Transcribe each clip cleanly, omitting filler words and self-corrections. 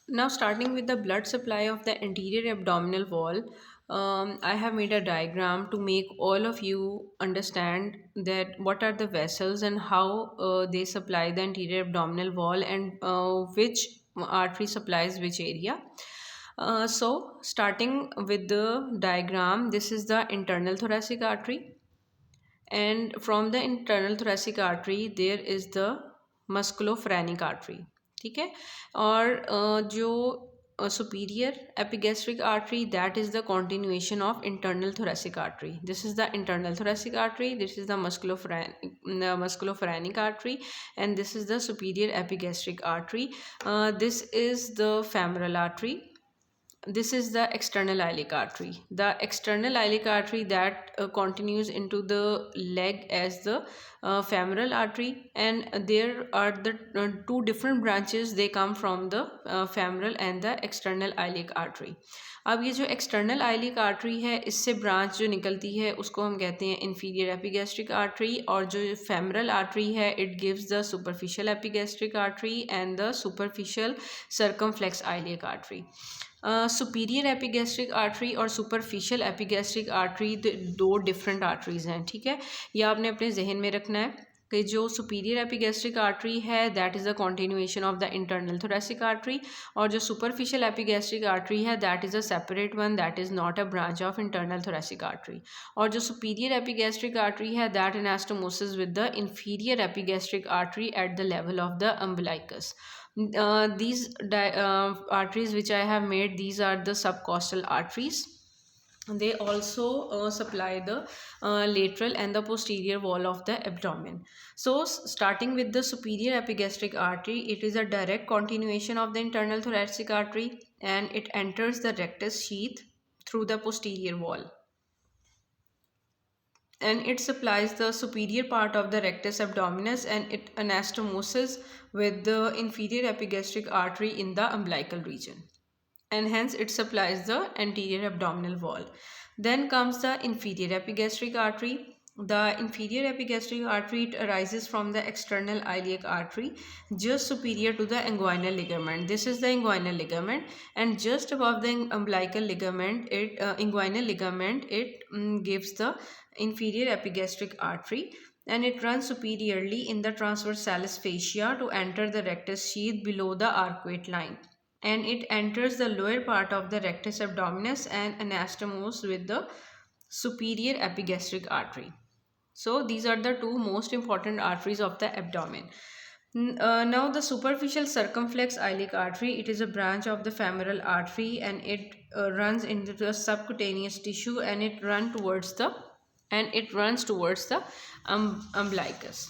Now, starting with the blood supply of the anterior abdominal wall, I have made a diagram to make all of you understand that what are the vessels and how they supply the anterior abdominal wall, and which artery supplies which area. So, starting with the diagram, this is the internal thoracic artery, and from the internal thoracic artery there is the musculophrenic artery. ठीक है. और जो superior epigastric artery, that is the continuation of internal thoracic artery. This is the internal thoracic artery, this is the musculophrenic artery, and this is the superior epigastric artery. This is the femoral artery. This is the external iliac artery. The external iliac artery that continues into the leg as the femoral artery, and there are the two different branches. They come from the femoral and the external iliac artery. अब ये जो external iliac artery है, इससे branch जो निकलती है उसको हम कहते हैं इन्फीरियर एपिगैस्ट्रिक आर्टरी, और जो फेमरल आर्टरी है it gives the superficial epigastric artery and the superficial circumflex iliac artery. Superior epigastric artery और सुपरफिशियल एपिगैस्ट्रिक आर्टरी दो डिफरेंट आर्टरीज़ हैं. ठीक है, ये आपने अपने जहन में रखना है कि जो सुपीरियर एपिगैस्ट्रिक आर्टरी है that is the continuation of the internal thoracic artery, और जो सुपरफिशियल एपिगैस्ट्रिक आर्टरी है that is a separate one, that is not a branch of internal thoracic artery. और जो सुपीरियर एपिगैस्ट्रिक आर्टरी है that anastomosis with the inferior epigastric artery at the level of the umbilicus. These arteries which I have made, these are the subcostal arteries. They also supply the lateral and the posterior wall of the abdomen. So starting with the superior epigastric artery, it is a direct continuation of the internal thoracic artery, and it enters the rectus sheath through the posterior wall, and it supplies the superior part of the rectus abdominis, and it anastomoses with the inferior epigastric artery in the umbilical region, and hence it supplies the anterior abdominal wall. Then comes the inferior epigastric artery. The inferior epigastric artery, it arises from the external iliac artery just superior to the inguinal ligament. This is the inguinal ligament, and just above the umbilical ligament, inguinal ligament, it gives the inferior epigastric artery, and it runs superiorly in the transversalis fascia to enter the rectus sheath below the arcuate line, and it enters the lower part of the rectus abdominis and anastomoses with the superior epigastric artery. So these are the two most important arteries of the abdomen. Now the superficial circumflex iliac artery, it is a branch of the femoral artery, and it runs into the subcutaneous tissue, and it runs towards the umbilicus.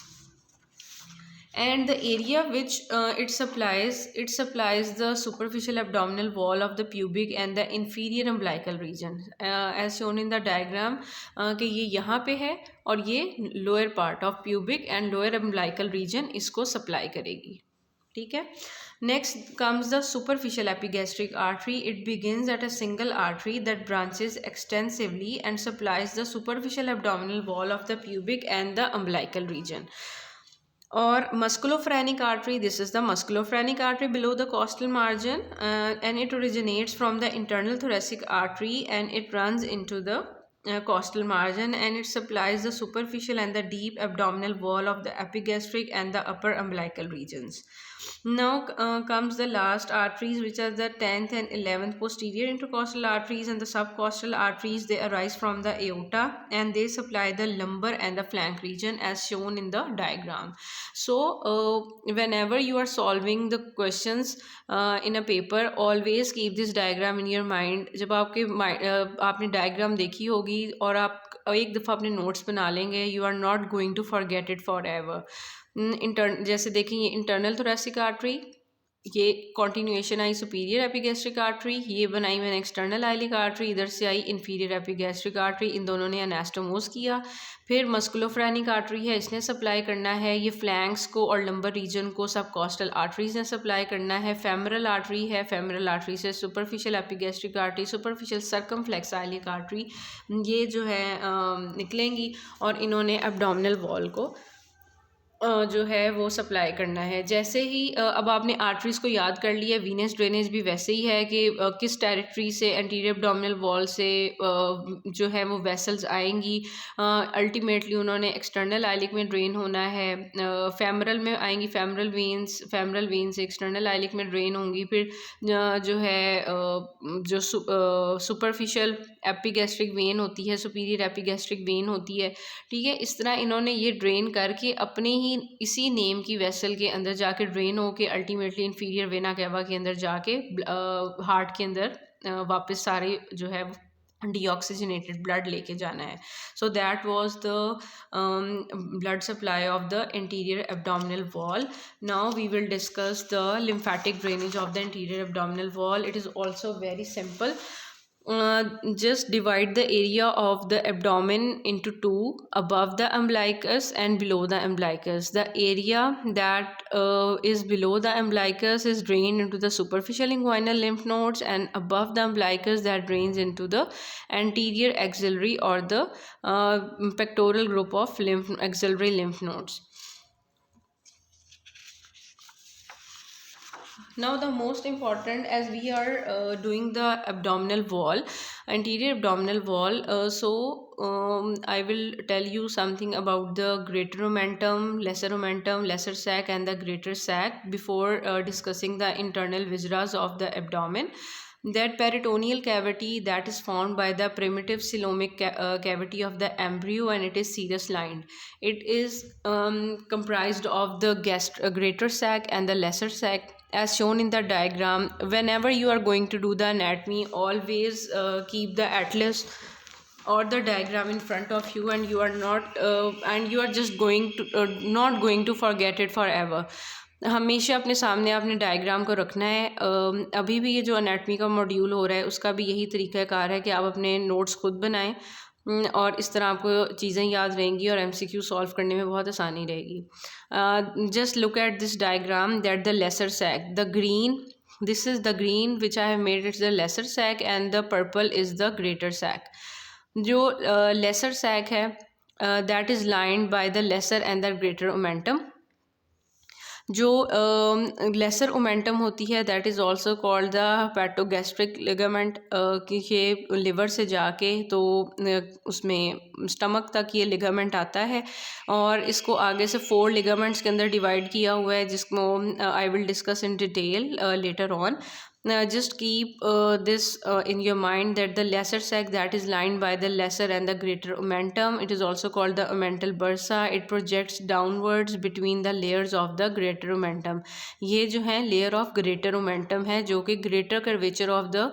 And the area which it supplies the superficial abdominal wall of the pubic and the inferior umbilical region, as shown in the diagram, कि ये यहाँ पे है और ये lower part of pubic and lower umbilical region इसको supply करेगी. ठीक है. Next comes the superficial epigastric artery. It begins at a single artery that branches extensively and supplies the superficial abdominal wall of the pubic and the umbilical region. Or musculophrenic artery, this is the musculophrenic artery below the costal margin, and it originates from the internal thoracic artery, and it runs into the costal margin, and it supplies the superficial and the deep abdominal wall of the epigastric and the upper umbilical regions. Now comes the last arteries, which are the 10th and 11th posterior intercostal arteries, and the subcostal arteries. They arise from the aorta, and they supply the lumbar and the flank region as shown in the diagram. So whenever you are solving the questions in a paper, always keep this diagram in your mind. जब आपने diagram देखी होगी और आप एक दफ़ा अपने notes बना लेंगे, you are not going to forget it forever. जैसे देखें, ये इंटरनल थोरेसिक आर्टरी, ये कॉन्टिन्यूएशन आई सुपीरियर एपिगैस्ट्रिक आर्टरी, ये बनाई मैंने एक्सटर्नल आइलिक आर्टरी, इधर से आई इंफीरियर एपिगैस्ट्रिक आर्टरी, इन दोनों ने एनास्टोमोस किया. फिर मस्कुलोफ्रेनिक आर्टरी है, इसने सप्लाई करना है ये फ्लैंक्स को और लंबर रीजन को, सब कॉस्टल आर्टरीज ने सप्लाई करना है. फेमरल आर्टरी है, फेमरल आर्टरी से superficial epigastric artery, superficial circumflex iliac artery, ये जो है निकलेंगी और इन्होंने एब्डोमिनल वॉल को जो है वो सप्लाई करना है। जैसे ही अब आपने आर्टरीज़ को याद कर लिया, वीनस ड्रेनेज भी वैसे ही है कि किस टेरिटरी से एंटीरियर एब्डोमिनल वॉल से जो है वो वेसल्स आएंगी। अल्टीमेटली उन्होंने एक्सटर्नल आइलिक में ड्रेन होना है, फेमरल में आएंगी, फेमरल वेन से एक्सटर्नल आइलिक में ड्रेन होंगी, फिर जो है जो सुपरफिशियल एपिगैस्ट्रिक वेन होती है, सुपीरियर एपिगैस्ट्रिक वेन होती है। ठीक है, इस तरह इन्होंने ये ड्रेन करके अपने ही इसी नेम की वेसल के अंदर जाके ड्रेन होके अल्टीमेटली इंफीरियर वेना कैवा के अंदर जाके हार्ट के अंदर वापस सारे जो है डीऑक्सीजनेटेड ब्लड लेके जाना है। So that was the blood supply of the interior abdominal wall. Now we will discuss the lymphatic drainage of the interior abdominal wall. It is also very simple. Just divide the area of the abdomen into two, above the umbilicus and below the umbilicus. The area that is below the umbilicus is drained into the superficial inguinal lymph nodes, and above the umbilicus that drains into the anterior axillary or the pectoral group of axillary lymph nodes. Now the most important, as we are doing the abdominal wall, anterior abdominal wall, I will tell you something about the greater omentum, lesser sac and the greater sac before discussing the internal viscera of the abdomen. That peritoneal cavity that is formed by the primitive coelomic cavity of the embryo, and it is serous lined. It is comprised of the greater sac and the lesser sac, as shown in the diagram. Whenever you are going to do the anatomy, always keep the atlas or the diagram in front of you, and you are just going to not going to forget it forever. हमेशा अपने सामने आपने diagram को रखना है। अभी भी ये जो एनाटमी का मॉड्यूल हो रहा है उसका भी यही तरीक़ाकार है कि आप अपने नोट्स खुद बनाएं, और इस तरह आपको चीज़ें याद रहेंगी और MCQ सॉल्व करने में बहुत आसानी रहेगी। Just look at this diagram that the lesser sac, the green, this is the green which I have made, it's the lesser sac, and the purple is the greater sac. जो lesser sac है that is lined by the lesser and the greater omentum. जो lesser omentum होती है that is also called the hepatogastric ligament, कि ये liver से जाके तो उसमें स्टमक तक ये लिगामेंट आता है, और इसको आगे से 4 लिगामेंट्स के अंदर डिवाइड किया हुआ है, जिसको I will discuss in detail later on. Just keep this in your mind, that the lesser sac that is lined by the lesser and the greater omentum, it is also called the omental bursa. It projects downwards between the layers of the greater omentum. ये जो है layer of greater omentum है, जो कि greater curvature of the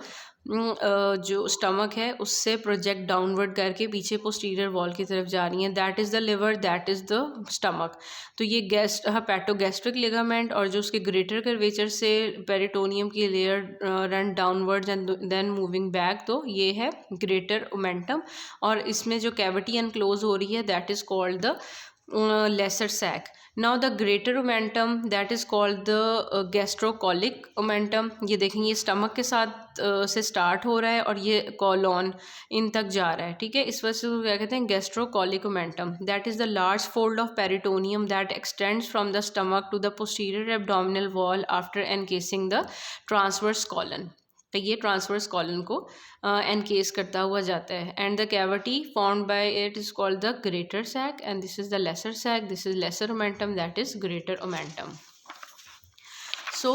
जो stomach है उससे project downward करके पीछे पोस्टीरियर वॉल की तरफ जा रही हैं. That is the liver, that is the stomach. तो ये हेपेटोगैस्ट्रिक लिगामेंट, और जो उसके ग्रेटर कर्वेचर से पेरिटोनियम की layer run downwards and then moving back, तो ये है ग्रेटर ओमेंटम. और इसमें जो कैविटी एनक्लोज हो रही है that is called the lesser sac. Now the greater omentum that is called the gastrocolic omentum. ये देखेंगे ये स्टमक के साथ से स्टार्ट हो रहा है और ये कॉलोन इन तक जा रहा है. ठीक है, इस वजह से क्या कहते हैं gastrocolic omentum. That is the large fold of peritoneum that extends from the stomach to the posterior abdominal wall after encasing the transverse colon. तो ये ट्रांसवर्स कॉलन को एनकेस करता हुआ जाता है. And the cavity formed by it is called the greater sac, and this is the lesser sac, this is lesser omentum, that is greater omentum. So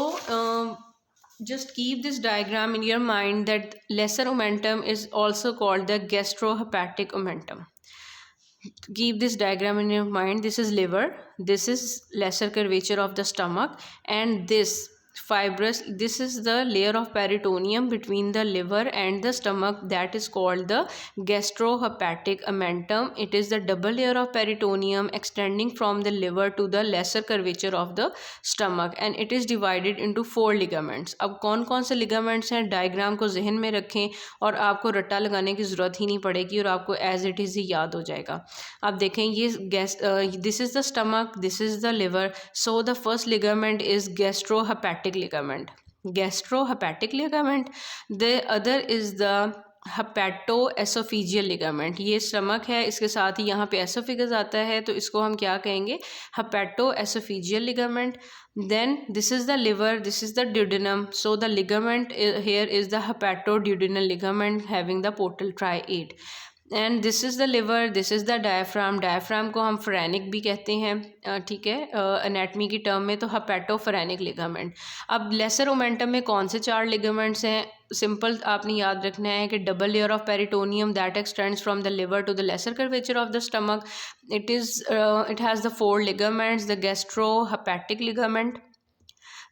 just keep this diagram in your mind, that lesser omentum is also called the gastrohepatic omentum. Keep this diagram in your mind. This is liver, this is lesser curvature of the stomach, and this fibrous, this is the layer of peritoneum between the liver and the stomach, that is called the gastrohepatic omentum. It is the double layer of peritoneum extending from the liver to the lesser curvature of the stomach, and it is divided into 4 ligaments. अब कौन कौन से ligaments हैं, diagram को जहन में रखें और आपको रट्टा लगाने की ज़रूरत ही नहीं पड़ेगी और आपको एज इट इज़ ही याद हो जाएगा. आप देखें ये this is the stomach, this is the liver. So the first ligament is gastrohepatic ligament. The other is the hepato oesophageal ligament. ये स्टमक है, इसके साथ ही यहाँ पे एसोफिगस आता है, तो इसको हम क्या कहेंगे, hepato oesophageal ligament. Then this is the liver, this is the duodenum, so the ligament here is the hepato duodenal ligament having the portal triad. And this is the liver, this is the diaphragm, diaphragm को हम phrenic भी कहते हैं, ठीक है, anatomy की term में, तो हेपेटोफ्रेनिक लिगामेंट। अब लेसर ओमेंटम में कौन से 4 लिगामेंट्स हैं? सिंपल आपने याद रखना है कि double layer of peritoneum that extends from the liver to the lesser curvature of the stomach, it has the 4 ligaments, the gastrohepatic ligament,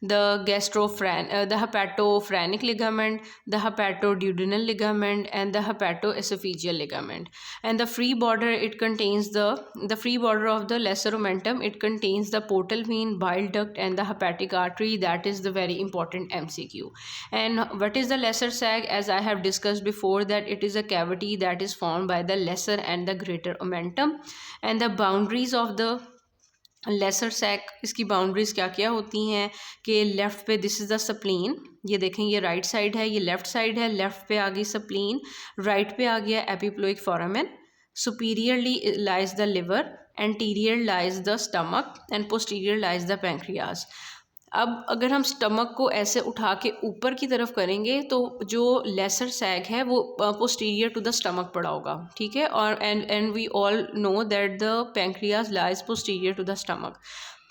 the hepatophrenic ligament, the hepatoduodenal ligament, and the hepatoesophageal ligament. And the free border, it contains the free border of the lesser omentum, it contains the portal vein, bile duct, and the hepatic artery. That is the very important MCQ. And what is the lesser sac? As I have discussed before, that it is a cavity that is formed by the lesser and the greater omentum. And the boundaries of the lesser sac, इसकी boundaries क्या क्या होती हैं कि left पे this is the spleen, ये देखें ये राइट साइड है, ये लेफ़्ट साइड है, लेफ़्ट पे आ गई सप्लीन, राइट पे आ गया epiploic foramen, superiorly lies the liver, anterior lies the stomach, and posterior lies the pancreas. अब अगर हम स्टमक को ऐसे उठा के ऊपर की तरफ करेंगे तो जो लेसर सैग है वो पोस्टीरियर टू द स्टमक पड़ा होगा, ठीक है, और and we all know that the pancreas lies posterior to the stomach.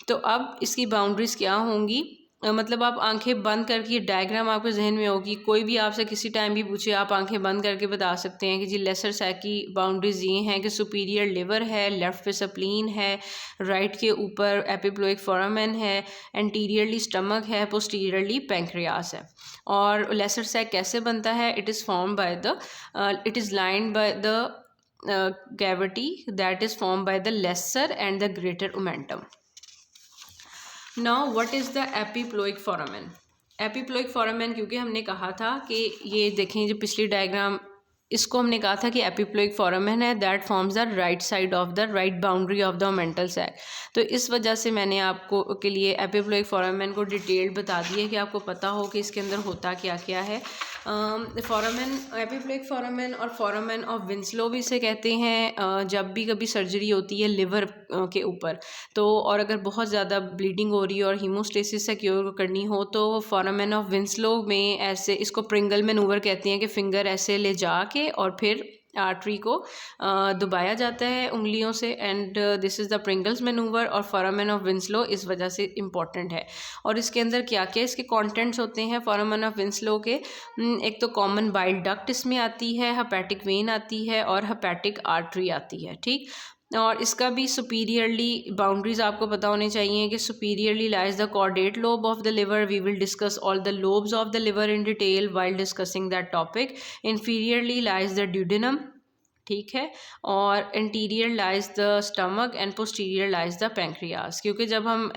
तो अब इसकी बाउंड्रीज क्या होंगी, मतलब आप आंखें बंद करके, ये डायग्राम आपके जहन में होगी, कोई भी आपसे किसी टाइम भी पूछे आप आंखें बंद करके बता सकते हैं कि जी लेसर सैक की बाउंड्रीज ये हैं कि सुपीरियर लिवर है, लेफ़्ट पे सप्लीन है, राइट के ऊपर एपिप्लोइक फोरामेन है, एंटीरियरली स्टमक है, पोस्टीरियरली पैंक्रियास है। और लेसर सैक कैसे बनता है? It is form by the it is lined by the cavity that is form by the lesser and the greater omentum. Now what is the epiploic foramen? Epiploic foramen, क्योंकि हमने कहा था कि ये देखें जो पिछली डायग्राम, इसको हमने कहा था कि एपिप्लोइक फोरामेन है that forms the right side of the right boundary of the omental sac. तो इस वजह से मैंने आपको के लिए एपिप्लोइक फोरामेन को डिटेल्ड बता दी है कि आपको पता हो कि इसके अंदर होता क्या क्या है। फोरामेन, एपिप्लोइक फोरामेन और फोरामेन ऑफ विंसलो भी इसे कहते हैं। जब भी कभी सर्जरी होती है लिवर के ऊपर, तो और अगर बहुत ज़्यादा ब्लीडिंग हो रही है और हीमोस्टेसिस से क्योर करनी हो तो फोरामेन ऑफ विंसलो में ऐसे, इसको प्रिंगल मैनूवर कहते हैं कि फिंगर ऐसे ले जा के और फिर आर्टरी को दबाया जाता है उंगलियों से, and this is the Pringles manoeuvre. और फोरामेन ऑफ विंसलो इस वजह से इम्पॉर्टेंट है। और इसके अंदर क्या क्या इसके कंटेंट्स होते हैं फोरामेन ऑफ विंसलो के? एक तो कॉमन बाइल डक्ट इसमें आती है, हेपेटिक वेन आती है और हेपेटिक आर्टरी आती है, ठीक। और इसका भी सुपीरियरली बाउंड्रीज आपको पता होनी चाहिए कि superiorly lies the caudate lobe of the liver. We will discuss all the lobes of the liver in detail while discussing that topic. Inferiorly lies the duodenum, ठीक है, और interior lies the stomach and posterior lies the pancreas. क्योंकि जब हम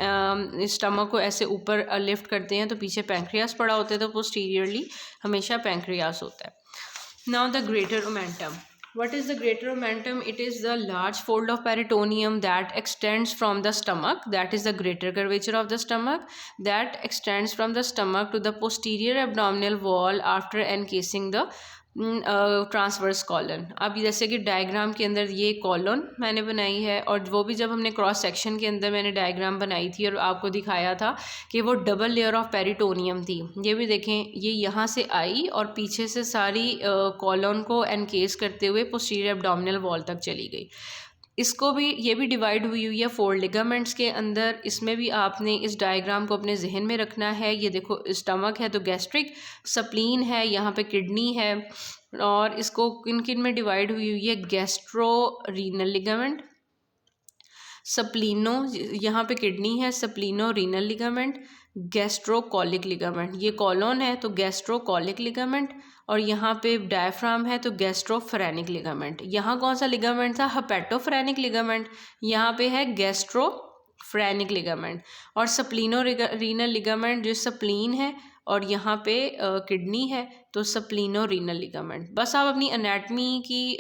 stomach को ऐसे ऊपर lift करते हैं तो पीछे पैंक्रियास पड़ा होता है, तो पोस्टीरियरली हमेशा पैंक्रियास होता है। Now the greater omentum. What is the greater omentum? It is the large fold of peritoneum that extends from the stomach. That is the greater curvature of the stomach that extends from the stomach to the posterior abdominal wall after encasing the transverse colon. अब जैसे कि diagram के अंदर ये colon मैंने बनाई है, और वो भी जब हमने क्रॉस सेक्शन के अंदर मैंने डायग्राम बनाई थी और आपको दिखाया था कि वो डबल लेयर ऑफ पेरिटोनियम थी। ये भी देखें, ये यहाँ से आई और पीछे से सारी कॉलन को एनकेस करते हुए पोस्टीरियर एब्डोमिनल वॉल तक चली गई। इसको भी, ये भी डिवाइड हुई है 4 लिगामेंट्स के अंदर। इसमें भी आपने इस डायग्राम को अपने जहन में रखना है। ये देखो स्टमक है तो गैस्ट्रिक, सप्लीन है, यहाँ पे किडनी है, और इसको किन किन में डिवाइड हुई है? गैस्ट्रो रीनल लिगामेंट, सप्लीनो, यहाँ पे किडनी है, सप्लीनो रीनल लिगामेंट, गैस्ट्रोकॉलिक लिगामेंट, ये कॉलोन है तो गैस्ट्रोकॉलिक लिगामेंट, और यहाँ पे डायफ्राम है तो गैस्ट्रोफ्रेनिक लिगामेंट। यहाँ कौन सा लिगामेंट था? हेपेटोफ्रेनिक लिगामेंट। यहाँ पे है गैस्ट्रोफ्रेनिक लिगामेंट। और सप्लीनो रीनल लिगामेंट जो सप्लीन है, और यहाँ पे किडनी है तो सप्लीनो रीनल लिगामेंट। बस आप अपनी एनाटमी की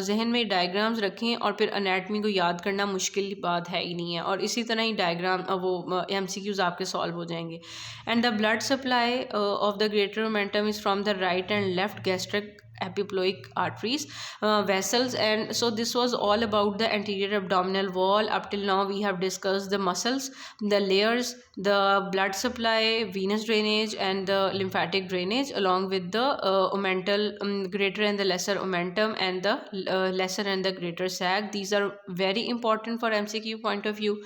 जहन में डायग्राम्स रखें और फिर एनाटमी को याद करना मुश्किल बात है ही नहीं है, और इसी तरह ही डायग्राम वो MCQs आपके सॉल्व हो जाएंगे। And the blood supply of the greater omentum is from the right and left gastric epiploic arteries, vessels. And so this was all about the anterior abdominal wall. Up till now we have discussed the muscles, the layers, the blood supply, venous drainage, and the lymphatic drainage, along with the omental, greater and the lesser omentum, and the lesser and the greater sag. These are very important for MCQ point of view.